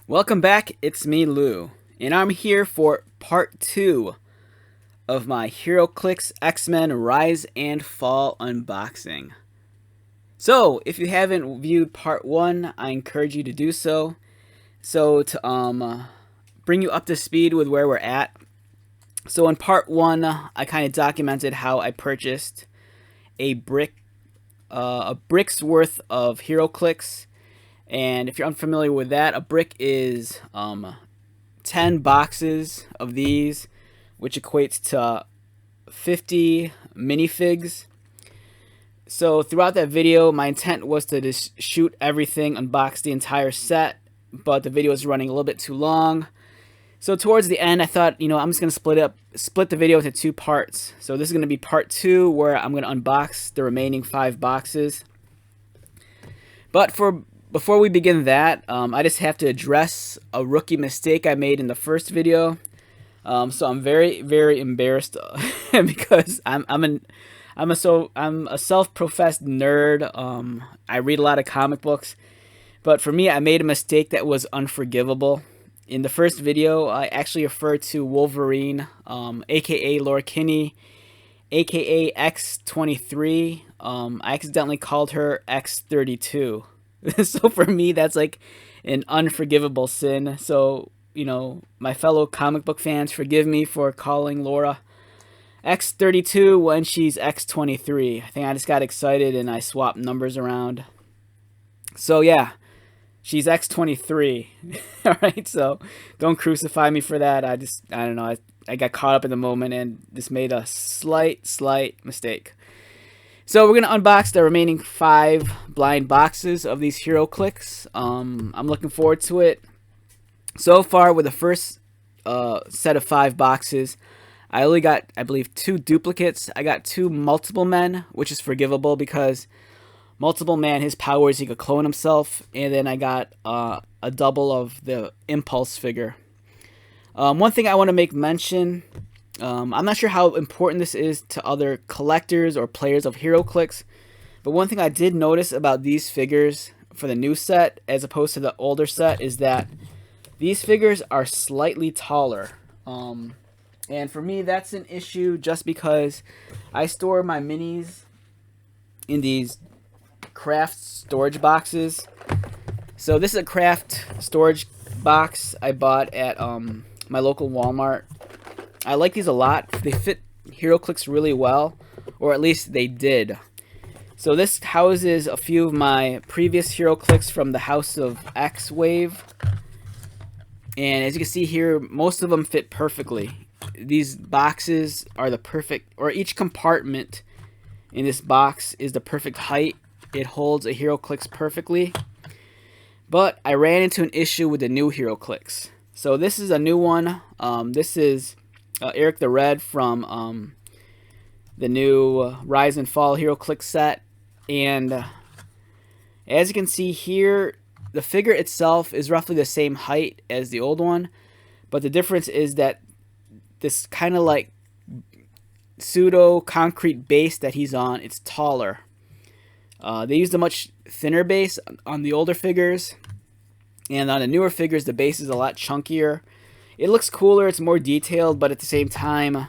Welcome back, it's me Lou, and I'm here for part 2 of my Heroclix X-Men Rise and Fall unboxing. So, if you haven't viewed part 1, I encourage you to do so. So, to bring you up to speed with where we're at. So, in part 1, I kind of documented how I purchased a brick's worth of Heroclix. And if you're unfamiliar with that, a brick is 10 boxes of these, which equates to 50 minifigs. So throughout that video, my intent was to just shoot everything, unbox the entire set, but the video was running a little bit too long. So towards the end, I thought, I'm just going to split the video into 2 parts. So this is going to be part 2, where I'm going to unbox the remaining 5 boxes. But before we begin that, I just have to address a rookie mistake I made in the first video. So I'm very, very embarrassed because I'm a self-professed nerd. I read a lot of comic books, but for me, I made a mistake that was unforgivable. In the first video, I actually referred to Wolverine, aka Laura Kinney, aka X-23. I accidentally called her X-32. So for me, that's like an unforgivable sin. So, my fellow comic book fans, forgive me for calling Laura X-32 when she's X-23. I think I just got excited and I swapped numbers around. So yeah, she's X-23. Alright, so don't crucify me for that. I don't know, I got caught up in the moment and just made a slight mistake. So we're going to unbox the remaining 5 blind boxes of these Heroclix. I'm looking forward to it. So far, with the first set of 5 boxes, I only got, I believe, 2 duplicates. I got 2 multiple men, which is forgivable because multiple man, his power is he could clone himself. And then I got a double of the Impulse figure. One thing I want to make mention... I'm not sure how important this is to other collectors or players of Heroclix, but one thing I did notice about these figures for the new set as opposed to the older set is that these figures are slightly taller. And for me, that's an issue just because I store my minis in these craft storage boxes. So this is a craft storage box I bought at my local Walmart. I like these a lot. They fit Heroclix really well, or at least they did. So this houses a few of my previous Heroclix from the House of X wave. And as you can see here, most of them fit perfectly. These boxes are the perfect, or each compartment in this box is the perfect height. It holds a Heroclix perfectly. But I ran into an issue with the new Heroclix. So this is a new one. This is Eric the Red from the new Rise and Fall Heroclix set. And as you can see here, the figure itself is roughly the same height as the old one. But the difference is that this kind of like pseudo concrete base that he's on, it's taller. They used a much thinner base on the older figures. And on the newer figures, the base is a lot chunkier. It looks cooler, it's more detailed, but at the same time,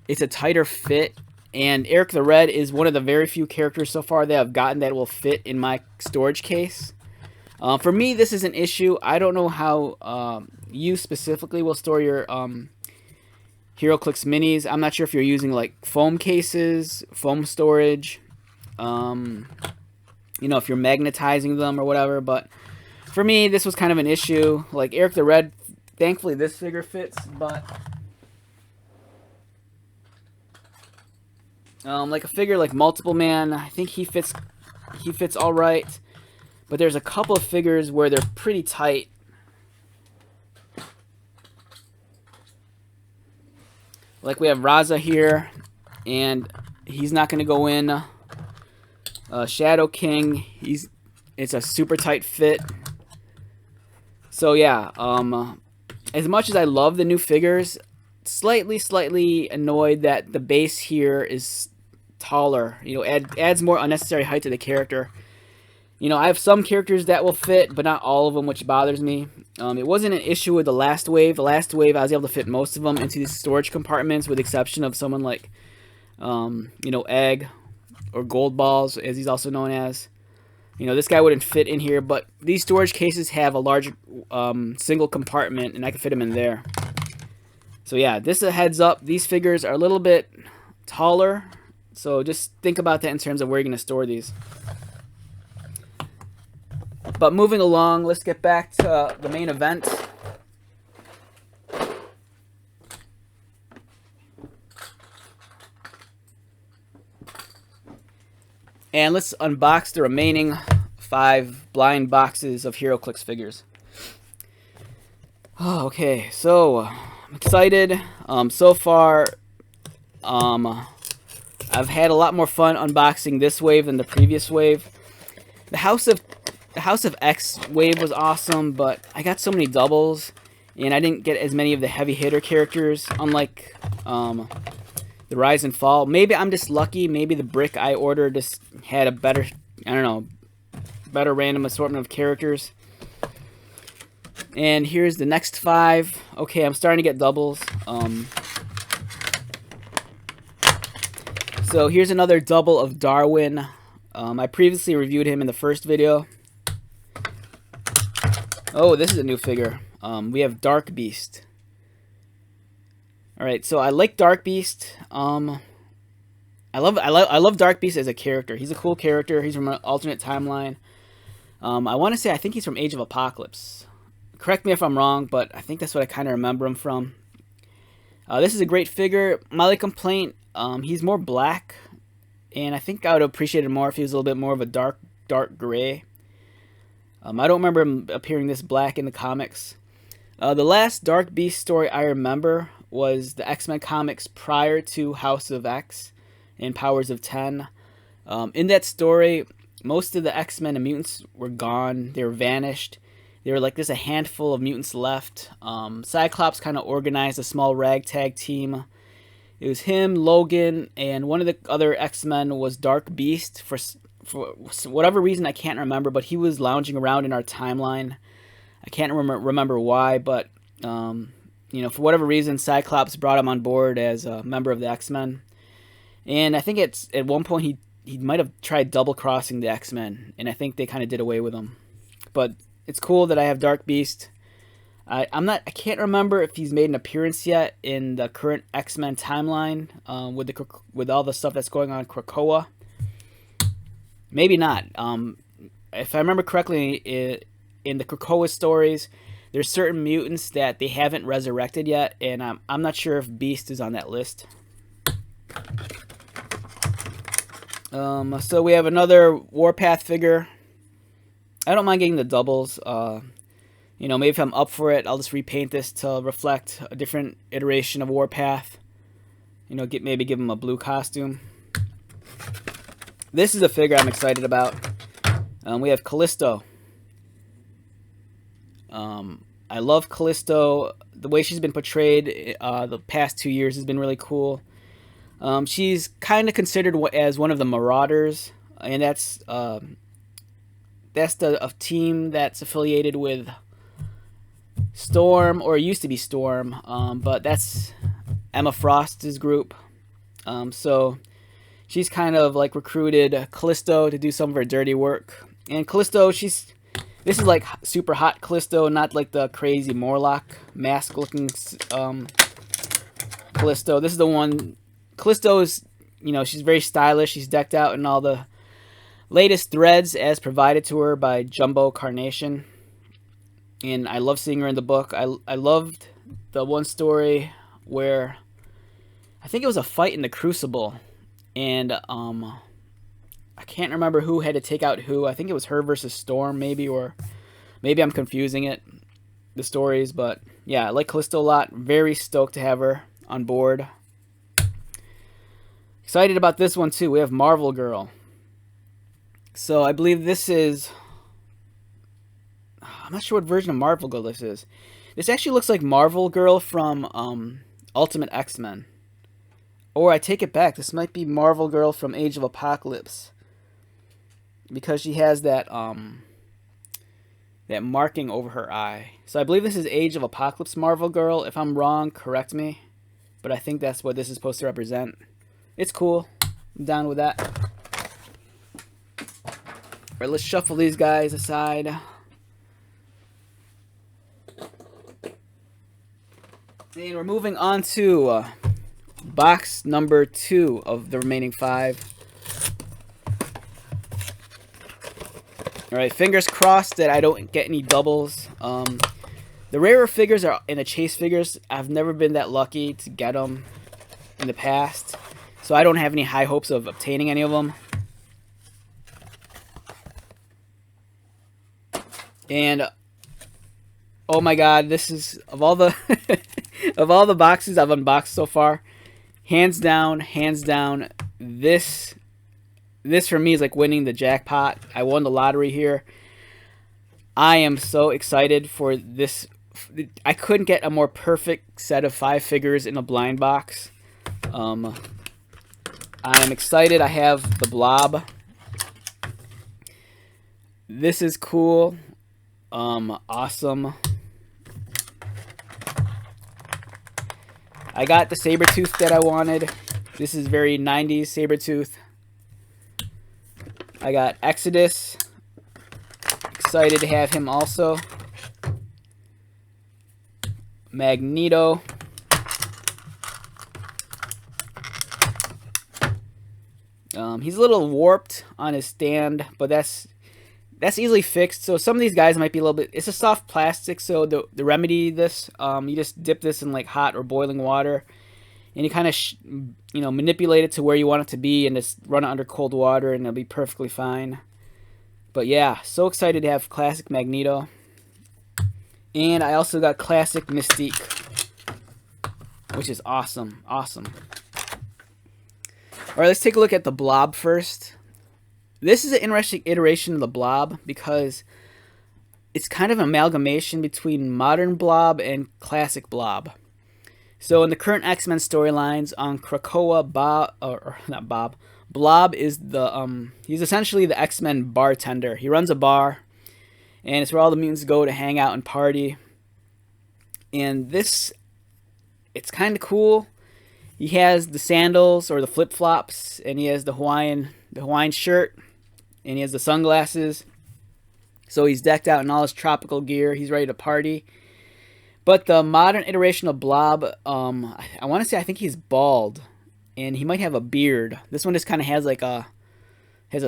it's a tighter fit. And Eric the Red is one of the very few characters so far that I've gotten that will fit in my storage case. For me, this is an issue. I don't know how you specifically will store your Heroclix minis. I'm not sure if you're using like foam cases, foam storage, if you're magnetizing them or whatever. But for me, this was kind of an issue. Like Eric the Red, thankfully this figure fits, but like a figure like Multiple Man, I think he fits all right. But there's a couple of figures where they're pretty tight. Like we have Raza here, and he's not going to go in. Shadow King, it's a super tight fit. So yeah, as much as I love the new figures, slightly annoyed that the base here is taller. Adds more unnecessary height to the character. I have some characters that will fit, but not all of them, which bothers me. It wasn't an issue with the last wave. The last wave, I was able to fit most of them into these storage compartments, with the exception of someone like, Egg, or Gold Balls, as he's also known as. This guy wouldn't fit in here, but these storage cases have a large single compartment, and I can fit him in there. So yeah, this is a heads up. These figures are a little bit taller, so just think about that in terms of where you're going to store these. But moving along, let's get back to the main event. And let's unbox the remaining 5 blind boxes of Heroclix figures. Oh, okay, so I'm excited. So far, I've had a lot more fun unboxing this wave than the previous wave. The House of X wave was awesome, but I got so many doubles, and I didn't get as many of the heavy hitter characters, unlike the Rise and Fall. Maybe I'm just lucky. Maybe the brick I ordered just had a better, better random assortment of characters. And here's the next 5. Okay, I'm starting to get doubles. So here's another double of Darwin. I previously reviewed him in the first video. Oh, this is a new figure. We have Dark Beast. All right, so I like Dark Beast. I love Dark Beast as a character. He's a cool character. He's from an alternate timeline. I want to say I think he's from Age of Apocalypse. Correct me if I'm wrong, but I think that's what I kind of remember him from. This is a great figure. My only complaint, he's more black, and I think I would have appreciated more if he was a little bit more of a dark gray. I don't remember him appearing this black in the comics. The last Dark Beast story I remember was the X-Men comics prior to House of X and Powers of 10. In that story, most of the X-Men and mutants were gone. They were vanished. There were like just a handful of mutants left. Cyclops kind of organized a small ragtag team. It was him, Logan, and one of the other X-Men was Dark Beast. For whatever reason, I can't remember, but he was lounging around in our timeline. I can't remember why, but for whatever reason, Cyclops brought him on board as a member of the X-Men. And I think at one point he might have tried double crossing the X-Men, and I think they kind of did away with him. But it's cool that I have Dark Beast. I can't remember if he's made an appearance yet in the current X-Men timeline with all the stuff that's going on in Krakoa. Maybe not. If I remember correctly, in the Krakoa stories, there's certain mutants that they haven't resurrected yet, and I'm not sure if Beast is on that list. So we have another Warpath figure. I don't mind getting the doubles. Maybe if I'm up for it, I'll just repaint this to reflect a different iteration of Warpath. Maybe give him a blue costume. This is a figure I'm excited about. We have Callisto. I love Callisto. The way she's been portrayed the past 2 years has been really cool. She's kind of considered as one of the Marauders, and that's a team that's affiliated with Storm, or it used to be Storm, but that's Emma Frost's group. So she's kind of like recruited Callisto to do some of her dirty work. And Callisto, this is like super hot Callisto, not like the crazy Morlock mask looking Callisto. This is the one. Callisto is, she's very stylish. She's decked out in all the latest threads as provided to her by Jumbo Carnation. And I love seeing her in the book. I loved the one story where I think it was a fight in the Crucible, and I can't remember who had to take out who. I think it was her versus Storm, maybe, or maybe I'm confusing the stories. But yeah, I like Callisto a lot. Very stoked to have her on board. Excited about this one too. We have Marvel Girl. So I believe this is, I'm not sure what version of Marvel Girl this is. This actually looks like Marvel Girl from Ultimate X-Men. Or I take it back. This might be Marvel Girl from Age of Apocalypse. Because she has that that marking over her eye. So I believe this is Age of Apocalypse Marvel Girl. If I'm wrong, correct me. But I think that's what this is supposed to represent. It's cool. I'm down with that. Alright, let's shuffle these guys aside. And we're moving on to box number 2 of the remaining 5. Alright, fingers crossed that I don't get any doubles. The rarer figures are in the chase figures. I've never been that lucky to get them in the past. So I don't have any high hopes of obtaining any of them. And oh my god, this is, of all the of all the boxes I've unboxed so far, hands down, this for me is like winning the jackpot. I won the lottery here. I am so excited for this. I couldn't get a more perfect set of 5 figures in a blind box. I am excited. I have the Blob. This is cool. Awesome. I got the Sabretooth that I wanted. This is very 90s Sabretooth. I got Exodus. Excited to have him also. Magneto. He's a little warped on his stand, but that's easily fixed. So some of these guys might be a little bit. It's a soft plastic, so the remedy this, you just dip this in like hot or boiling water, and you kind of manipulate it to where you want it to be, and just run it under cold water, and it'll be perfectly fine. But yeah, so excited to have classic Magneto, and I also got classic Mystique, which is awesome. All right, let's take a look at the Blob first. This is an interesting iteration of the Blob because it's kind of an amalgamation between modern Blob and classic Blob. So in the current X-Men storylines on Krakoa, Blob is the he's essentially the X-Men bartender. He runs a bar, and it's where all the mutants go to hang out and party. And this, it's kind of cool. He has the sandals or the flip-flops, and he has the Hawaiian shirt, and he has the sunglasses. So he's decked out in all his tropical gear. He's ready to party. But the modern iteration of Blob, I want to say I think he's bald, and he might have a beard. This one just kind of has like a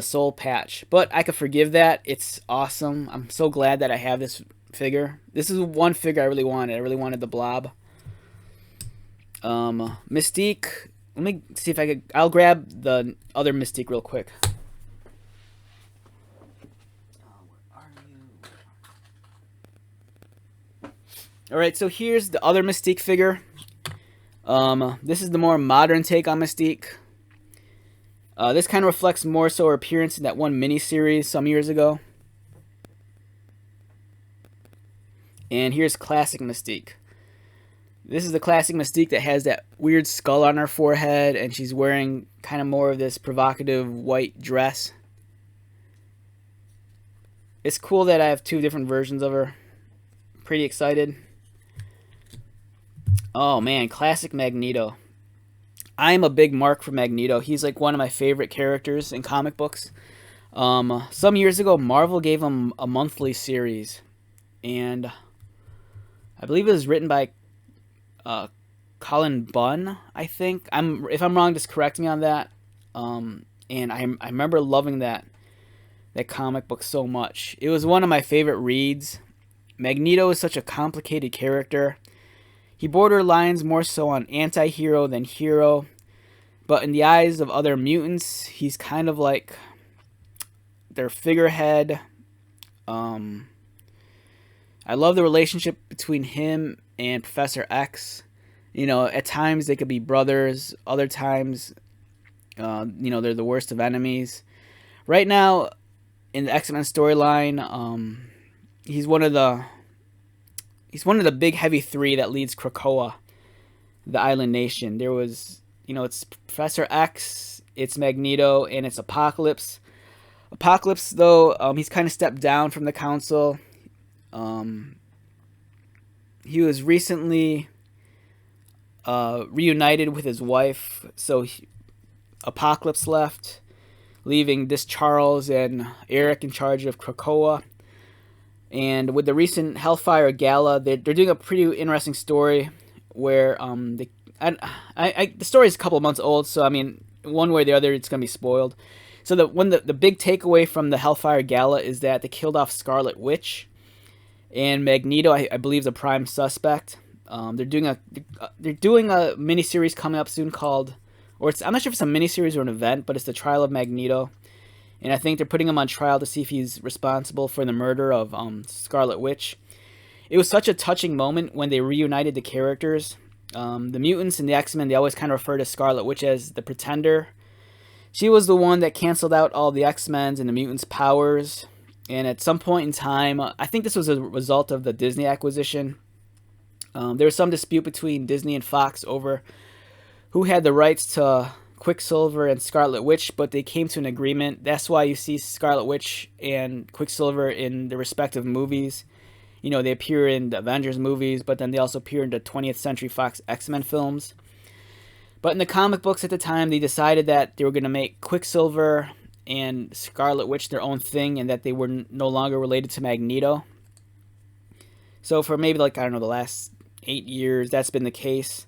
soul patch, but I could forgive that. It's awesome. I'm so glad that I have this figure. This is one figure I really wanted. I really wanted the Blob. Mystique. Let me see if I could. I'll grab the other Mystique real quick. Alright, so here's the other Mystique figure. This is the more modern take on Mystique. This kind of reflects more so her appearance in that one miniseries some years ago. And here's classic Mystique. This is the classic Mystique that has that weird skull on her forehead, and she's wearing kind of more of this provocative white dress. It's cool that I have 2 different versions of her. Pretty excited. Oh man, classic Magneto. I'm a big mark for Magneto. He's like one of my favorite characters in comic books. Some years ago, Marvel gave him a monthly series, and I believe it was written by Colin Bunn, I think. If I'm wrong, just correct me on that. And I remember loving that comic book so much. It was one of my favorite reads. Magneto is such a complicated character. He borderlines more so on anti-hero than hero, but in the eyes of other mutants, he's kind of like their figurehead. I love the relationship between him and Professor X. At times they could be brothers, other times, they're the worst of enemies. Right now, in the X-Men storyline, he's one of the big heavy 3 that leads Krakoa, the island nation. There was, it's Professor X, it's Magneto, and it's Apocalypse. Apocalypse, though, he's kind of stepped down from the council. He was recently reunited with his wife, so Apocalypse left, leaving this Charles and Eric in charge of Krakoa. And with the recent Hellfire Gala, they're doing a pretty interesting story where the story is a couple of months old, so I mean, one way or the other, it's gonna be spoiled. So the big takeaway from the Hellfire Gala is that they killed off Scarlet Witch, and Magneto, I believe, is a prime suspect. They're doing a miniseries coming up soon called, I'm not sure if it's a miniseries or an event, but it's the Trial of Magneto, and I think they're putting him on trial to see if he's responsible for the murder of Scarlet Witch. It was such a touching moment when they reunited the characters. The mutants and the X-Men, they always kind of refer to Scarlet Witch as the Pretender. She was the one that canceled out all the X-Men's and the mutants' powers. And at some point in time, I think this was a result of the Disney acquisition. There was some dispute between Disney and Fox over who had the rights to Quicksilver and Scarlet Witch, but they came to an agreement. That's why you see Scarlet Witch and Quicksilver in the respective movies. You know, they appear in the Avengers movies, but then they also appear in the 20th Century Fox X-Men films. But in the comic books at the time, they decided that they were going to make Quicksilver and Scarlet Witch their own thing, and that they were no longer related to Magneto. So for maybe, like, I don't know, the last 8 years, that's been the case.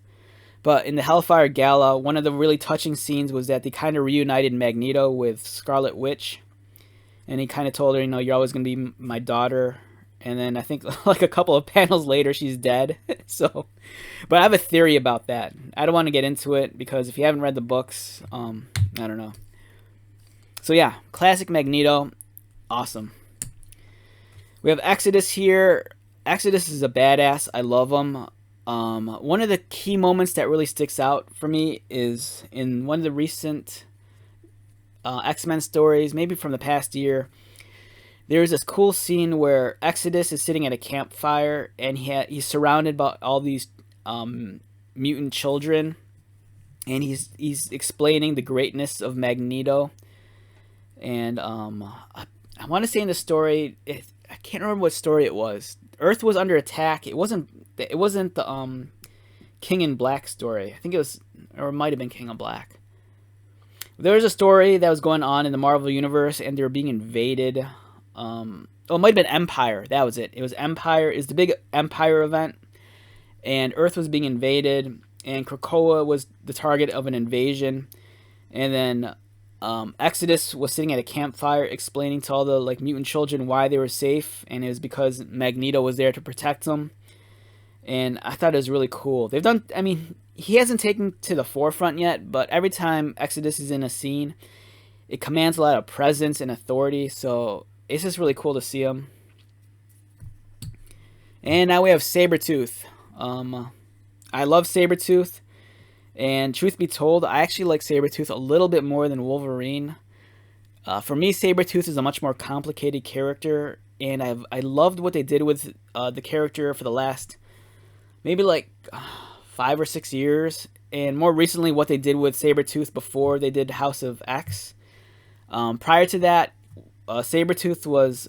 But in the Hellfire Gala, one of the really touching scenes was that they kind of reunited Magneto with Scarlet Witch. And he kind of told her, you know, you're always going to be my daughter. And then I think like a couple of panels later, she's dead. So, but I have a theory about that. I don't want to get into it because if you haven't read the books, I don't know. So yeah, classic Magneto, awesome. We have Exodus here. Exodus is a badass. I love him. One of the key moments that really sticks out for me is in one of the recent X-Men stories, maybe from the past year. There's this cool scene where Exodus is sitting at a campfire, and he's surrounded by all these mutant children, and he's explaining the greatness of Magneto. And I want to say in the story, I can't remember what story it was. Earth was under attack. It wasn't the King in Black story. I think it was, or it might have been King in Black. There was a story that was going on in the Marvel Universe, and they were being invaded. It might have been Empire. That was it. It was Empire. It was the big Empire event, and Earth was being invaded, and Krakoa was the target of an invasion. And then Exodus was sitting at a campfire explaining to all the like mutant children why they were safe, and it was because Magneto was there to protect them. And I thought it was really cool. They've done, I mean, he hasn't taken to the forefront yet, but every time Exodus is in a scene, it commands a lot of presence and authority, so it's just really cool to see him. And now we have Sabretooth. I love Sabretooth. And truth be told, I actually like Sabretooth a little bit more than Wolverine. For me, Sabretooth is a much more complicated character. And I loved what they did with the character for the last maybe like 5 or 6 years. And more recently, what they did with Sabretooth before they did House of X. Prior to that, Sabretooth was,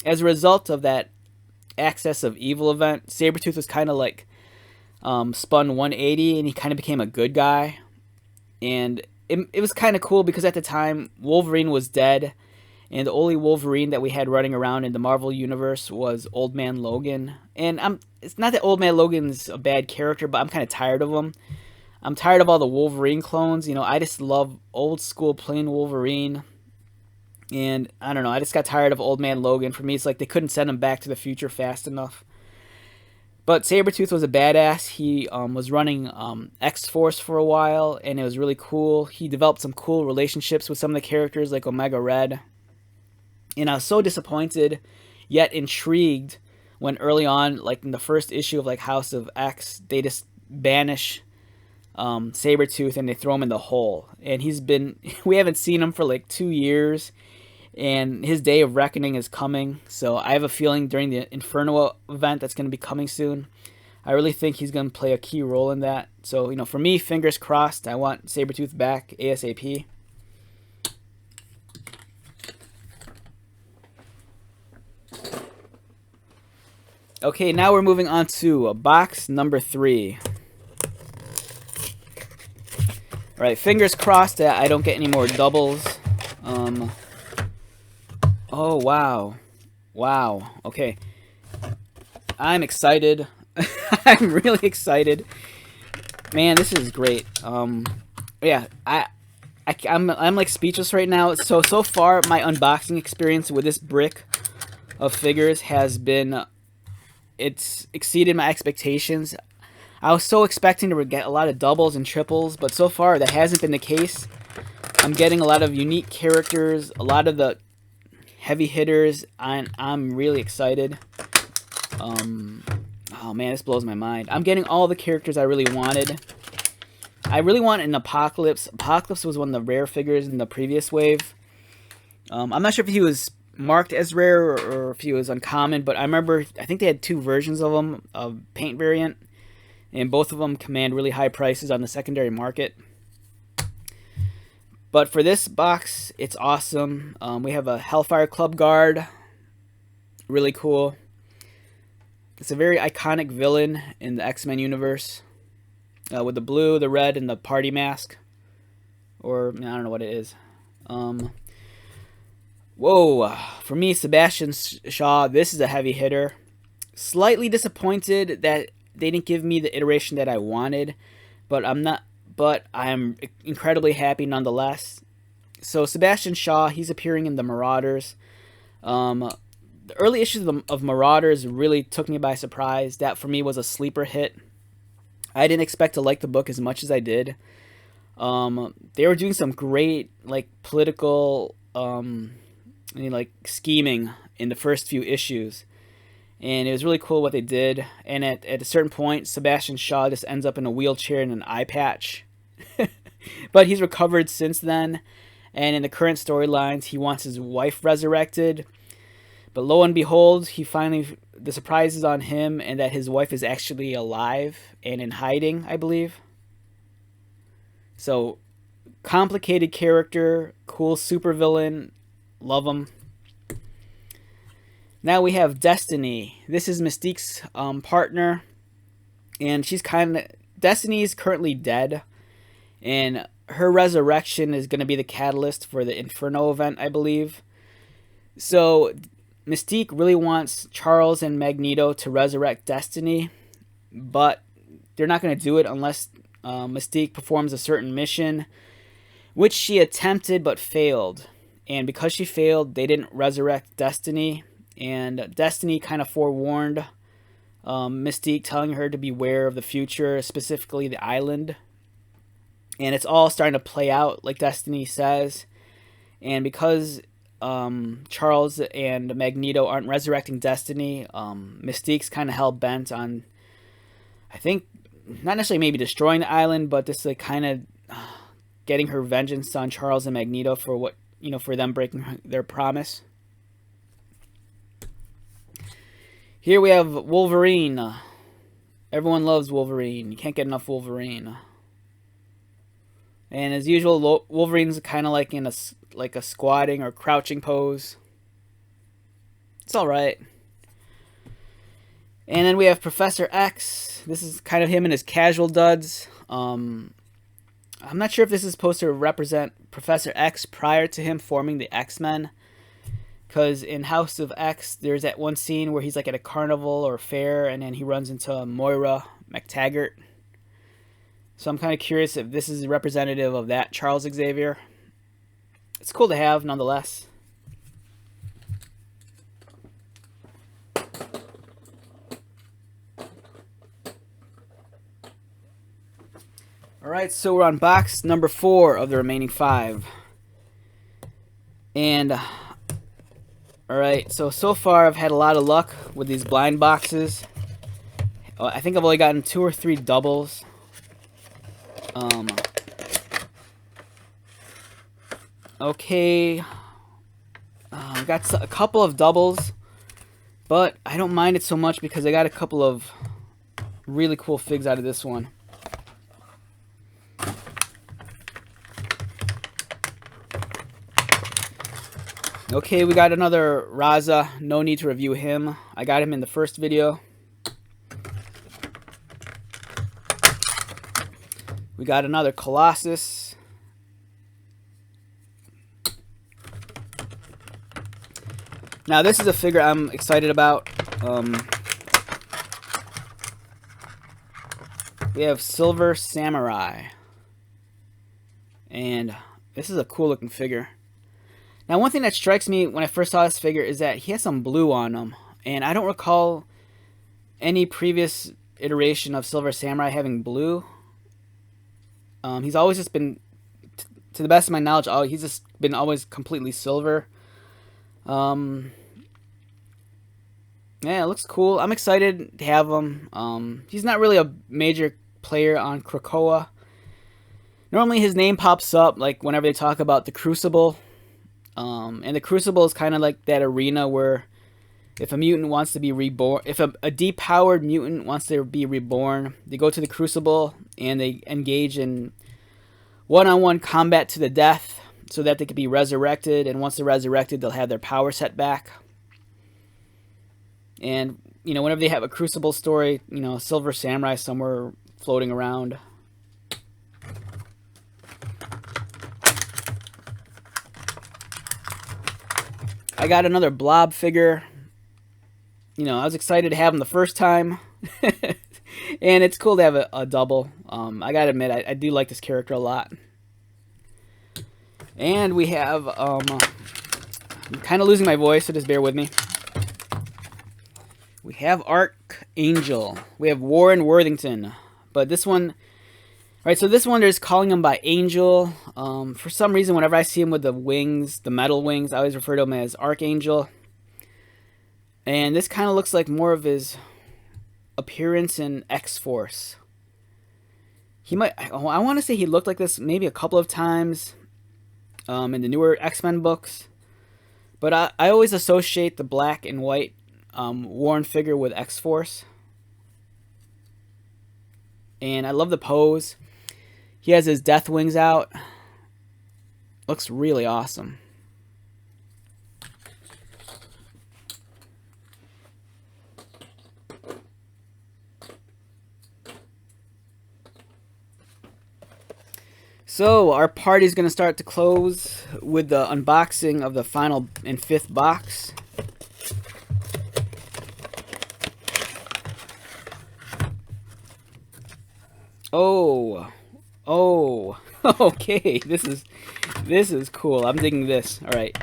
as a result of that Axis of Evil event, Sabretooth was kind of like spun 180, and he kind of became a good guy. And it was kind of cool because at the time, Wolverine was dead, and the only Wolverine that we had running around in the Marvel Universe was Old Man Logan. And it's not that Old Man Logan's a bad character, but I'm kind of tired of him. I'm tired of all the Wolverine clones. You know, I just love old school plain Wolverine. And I don't know, I just got tired of Old Man Logan. For me, it's like they couldn't send him back to the future fast enough. But Sabretooth was a badass. He was running X-Force for a while, and it was really cool. He developed some cool relationships with some of the characters, like Omega Red. And I was so disappointed, yet intrigued, when early on, like in the first issue of like House of X, they just banish Sabretooth and they throw him in the hole. And we haven't seen him for like 2 years. And his day of reckoning is coming. So I have a feeling during the Inferno event that's going to be coming soon, I really think he's going to play a key role in that. So, you know, for me, fingers crossed. I want Sabretooth back ASAP. Okay, now we're moving on to box number 3. Alright, fingers crossed that I don't get any more doubles. Oh, wow. Wow. Okay. I'm excited. I'm really excited. Man, this is great. Yeah, I'm like speechless right now. So far, my unboxing experience with this brick of figures has been, it's exceeded my expectations. I was so expecting to get a lot of doubles and triples, but so far that hasn't been the case. I'm getting a lot of unique characters, a lot of the heavy hitters, and I'm really excited. Oh man, this blows my mind. I'm getting all the characters I really wanted. I really want an Apocalypse. Apocalypse was one of the rare figures in the previous wave. I'm not sure if he was marked as rare or if he was uncommon, but I remember, I think they had 2 versions of him, of paint variant, and both of them command really high prices on the secondary market. But for this box, it's awesome. We have a Hellfire Club guard. Really cool. It's a very iconic villain in the X-Men universe. With the blue, the red, and the party mask. Or, I don't know what it is. Whoa. For me, Sebastian Shaw, this is a heavy hitter. Slightly disappointed that they didn't give me the iteration that I wanted. But I'm incredibly happy nonetheless. So Sebastian Shaw, he's appearing in the Marauders. The early issues of Marauders really took me by surprise. That for me was a sleeper hit. I didn't expect to like the book as much as I did. They were doing some great like political like scheming in the first few issues. And it was really cool what they did. And at a certain point, Sebastian Shaw just ends up in a wheelchair and an eye patch. But he's recovered since then. And in the current storylines, he wants his wife resurrected. But lo and behold, the surprise is on him, and that his wife is actually alive and in hiding, I believe. So, complicated character, cool supervillain, love him. Now we have Destiny. This is Mystique's partner, and Destiny is currently dead, and her resurrection is going to be the catalyst for the Inferno event, I believe. So Mystique really wants Charles and Magneto to resurrect Destiny, but they're not going to do it unless Mystique performs a certain mission, which she attempted but failed. And because she failed, they didn't resurrect Destiny. And Destiny kind of forewarned Mystique, telling her to beware of the future, specifically the island. And it's all starting to play out like Destiny says. And because Charles and Magneto aren't resurrecting Destiny, Mystique's kind of hell-bent on, I think, not necessarily maybe destroying the island, but just like kind of getting her vengeance on Charles and Magneto for what, for them breaking their promise. Here we have Wolverine. Everyone loves Wolverine. You can't get enough Wolverine. And as usual, Wolverine's kind of like in a squatting or crouching pose. It's all right. And then we have Professor X. This is kind of him in his casual duds. I'm not sure if this is supposed to represent Professor X prior to him forming the X-Men. Because in House of X, there's that one scene where he's like at a carnival or fair, and then he runs into Moira McTaggart. So I'm kind of curious if this is representative of that Charles Xavier. It's cool to have, nonetheless. Alright, so we're on box number 4 of the remaining 5. And alright, so far I've had a lot of luck with these blind boxes. I think I've only gotten 2 or 3 doubles. Okay. Got a couple of doubles, but I don't mind it so much because I got a couple of really cool figs out of this one. Okay, we got another Raza. No need to review him. I got him in the first video. We got another Colossus. Now this is a figure I'm excited about. We have Silver Samurai. And this is a cool looking figure. Now one thing that strikes me when I first saw this figure is that he has some blue on him. And I don't recall any previous iteration of Silver Samurai having blue. He's always just been, to the best of my knowledge, he's just been always completely silver. Yeah, it looks cool. I'm excited to have him. He's not really a major player on Krakoa. Normally his name pops up like whenever they talk about the Crucible. And the Crucible is kind of like that arena where if a mutant wants to be reborn, if a depowered mutant wants to be reborn, they go to the Crucible and they engage in one-on-one combat to the death so that they can be resurrected. And once they're resurrected, they'll have their power set back. And, you know, whenever they have a Crucible story, you know, Silver Samurai somewhere floating around. I got another Blob figure. You know, I was excited to have him the first time. And it's cool to have a double. I gotta admit, I do like this character a lot. And we have, I'm kind of losing my voice, so just bear with me. We have Archangel. We have Warren Worthington. But this one, right, so this one is calling him by Angel. For some reason, whenever I see him with the wings, the metal wings, I always refer to him as Archangel. And this kind of looks like more of his appearance in X-Force. He might, I want to say he looked like this maybe a couple of times in the newer X-Men books. But I always associate the black and white Warren figure with X-Force. And I love the pose. He has his death wings out. Looks really awesome. So our party's going to start to close with the unboxing of the final and fifth box. Oh, okay. This is cool. I'm digging this. All right.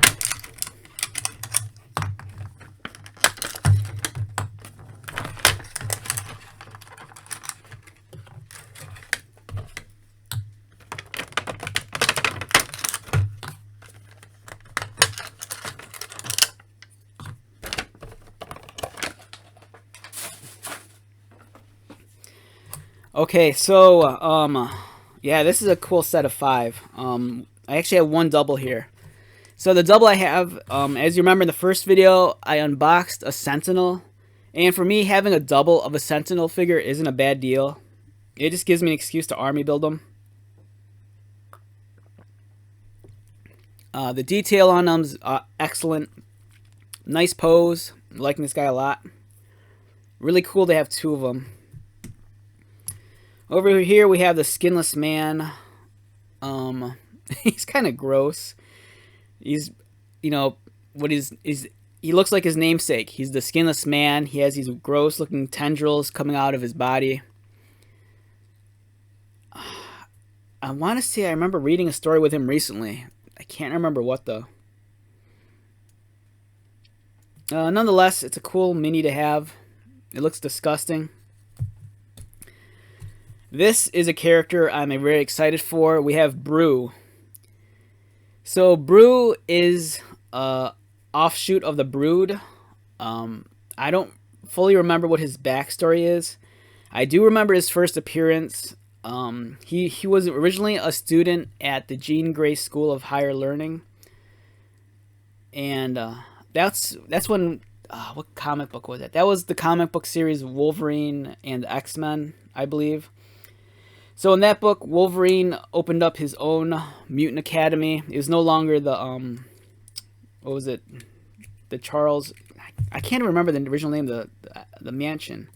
Okay, so, yeah, this is a cool set of 5. I actually have one double here. So the double I have, as you remember in the first video, I unboxed a Sentinel. And for me, having a double of a Sentinel figure isn't a bad deal. It just gives me an excuse to army build them. The detail on them's excellent. Nice pose. I'm liking this guy a lot. Really cool to have 2 of them. Over here we have the Skinless Man. He's kind of gross. He's, you know, he looks like his namesake. He's the Skinless Man. He has these gross looking tendrils coming out of his body. I want to say I remember reading a story with him recently. I can't remember what though. Nonetheless, it's a cool mini to have. It looks disgusting. This is a character I'm very excited for. We have Brew. So Brew is an offshoot of the Brood. I don't fully remember what his backstory is. I do remember his first appearance. He was originally a student at the Jean Grey School of Higher Learning. And that's when, what comic book was that? That was the comic book series Wolverine and X-Men, I believe. So in that book, Wolverine opened up his own mutant academy. It was no longer the, what was it? The Charles, I can't remember the original name, the mansion.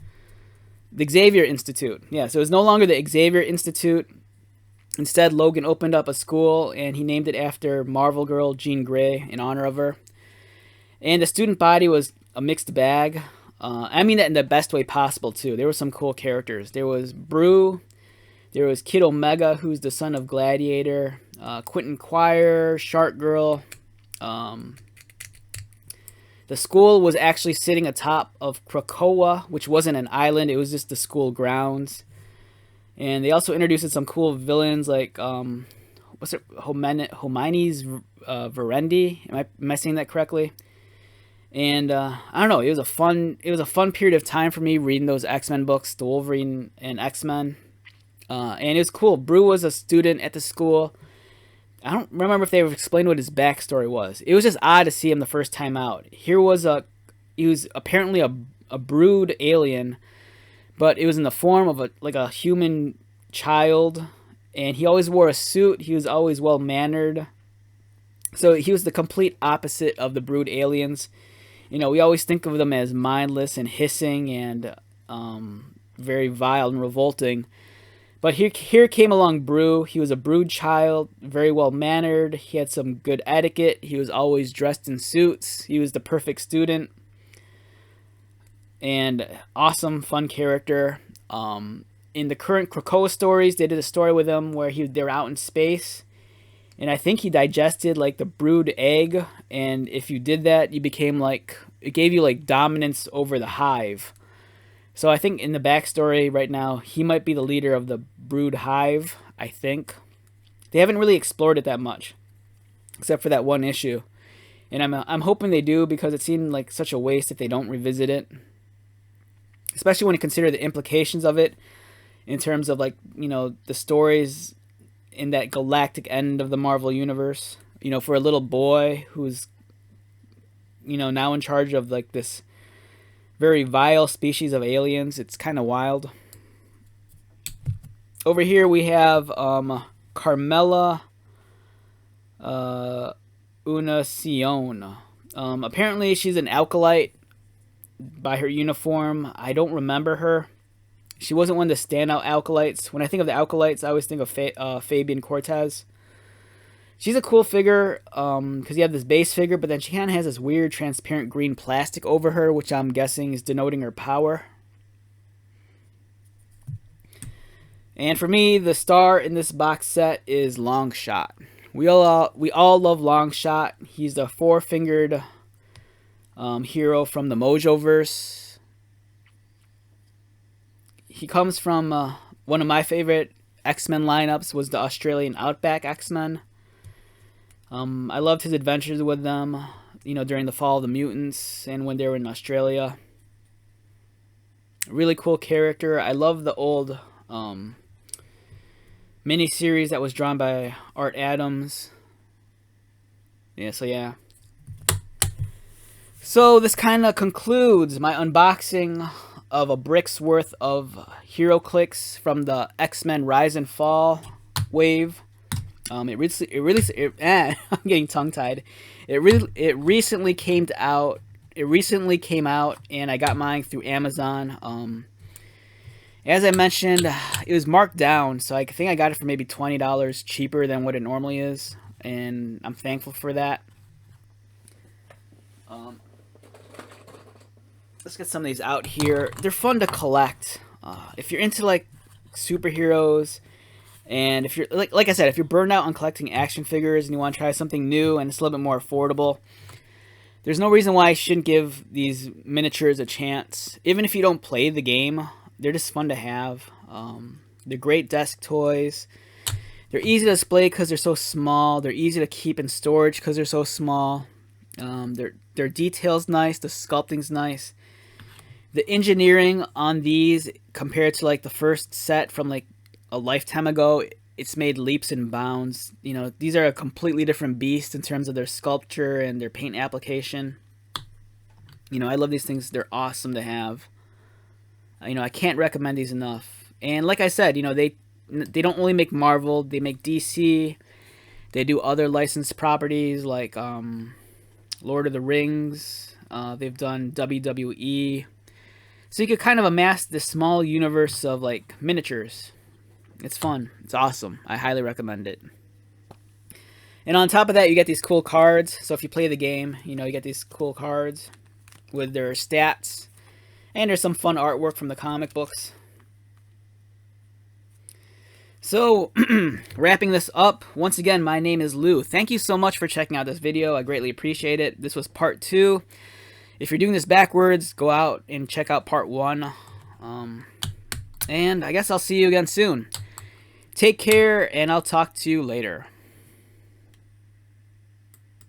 The Xavier Institute. Yeah, so it was no longer the Xavier Institute. Instead, Logan opened up a school and he named it after Marvel girl Jean Grey in honor of her. And the student body was a mixed bag. I mean that in the best way possible too. There were some cool characters. There was Brew. There was Kid Omega, who's the son of Gladiator. Quentin Quire, Shark Girl. The school was actually sitting atop of Krakoa, which wasn't an island. It was just the school grounds. And they also introduced some cool villains like what's it, Homines Verendi. Am I saying that correctly? And I don't know. It was a fun period of time for me reading those X-Men books, the Wolverine and X-Men. And it was cool. Brew was a student at the school. I don't remember if they explained what his backstory was. It was just odd to see him the first time out. He was apparently a brood alien, but it was in the form of a human child, and he always wore a suit. He was always well mannered. So he was the complete opposite of the brood aliens. You know, we always think of them as mindless and hissing and very vile and revolting. But here came along Brew. He was a brood child, very well mannered. He had some good etiquette. He was always dressed in suits. He was the perfect student. And awesome, fun character. In the current Krakoa stories, they did a story with him where they're out in space. And I think he digested like the brood egg. And if you did that, you became like, it gave you like dominance over the hive. So I think in the backstory right now, he might be the leader of the brood hive, I think. They haven't really explored it that much, except for that one issue. And I'm hoping they do, because it seemed like such a waste if they don't revisit it. Especially when you consider the implications of it in terms of, like, you know, the stories in that galactic end of the Marvel Universe. You know, for a little boy who's, you know, now in charge of like this very vile species of aliens. It's kind of wild. Over here we have Carmela Unacion. Apparently she's an alkalite by her uniform. I don't remember her. She wasn't one of the standout alkalites. When I think of the alkalites, I always think of Fabian Cortez. She's a cool figure, because you have this base figure, but then she kind of has this weird transparent green plastic over her, which I'm guessing is denoting her power. And for me, the star in this box set is Longshot. We all love Longshot. He's the four-fingered hero from the Mojoverse. He comes from one of my favorite X-Men lineups was the Australian Outback X-Men. I loved his adventures with them, you know, during the Fall of the Mutants and when they were in Australia. Really cool character. I love the old miniseries that was drawn by Art Adams. Yeah, so yeah. So this kind of concludes my unboxing of a brick's worth of Heroclix from the X-Men Rise and Fall wave. I'm getting tongue-tied. It recently came out. And I got mine through Amazon. As I mentioned, it was marked down, so I think I got it for maybe $20 cheaper than what it normally is, and I'm thankful for that. Let's get some of these out here. They're fun to collect. If you're into like superheroes. And if you're like I said, if you're burned out on collecting action figures and you want to try something new and it's a little bit more affordable, there's no reason why I shouldn't give these miniatures a chance. Even if you don't play the game, they're just fun to have. They're great desk toys. They're easy to display because they're so small. They're easy to keep in storage because they're so small. Their detail's nice. The sculpting's nice. The engineering on these compared to like the first set from like a lifetime ago, it's made leaps and bounds. You know, these are a completely different beast in terms of their sculpture and their paint application. You know, I love these things. They're awesome to have. You know, I can't recommend these enough. And like I said, you know, they don't only make Marvel, they make DC. They do other licensed properties like Lord of the Rings. They've done WWE. So you could kind of amass this small universe of like miniatures. It's fun. It's awesome. I highly recommend it. And on top of that, you get these cool cards. So if you play the game, you get these cool cards with their stats. And there's some fun artwork from the comic books. So, wrapping this up, once again, my name is Lou. Thank you so much for checking out this video. I greatly appreciate it. This was part 2. If you're doing this backwards, go out and check out part 1. And I guess I'll see you again soon. Take care, and I'll talk to you later.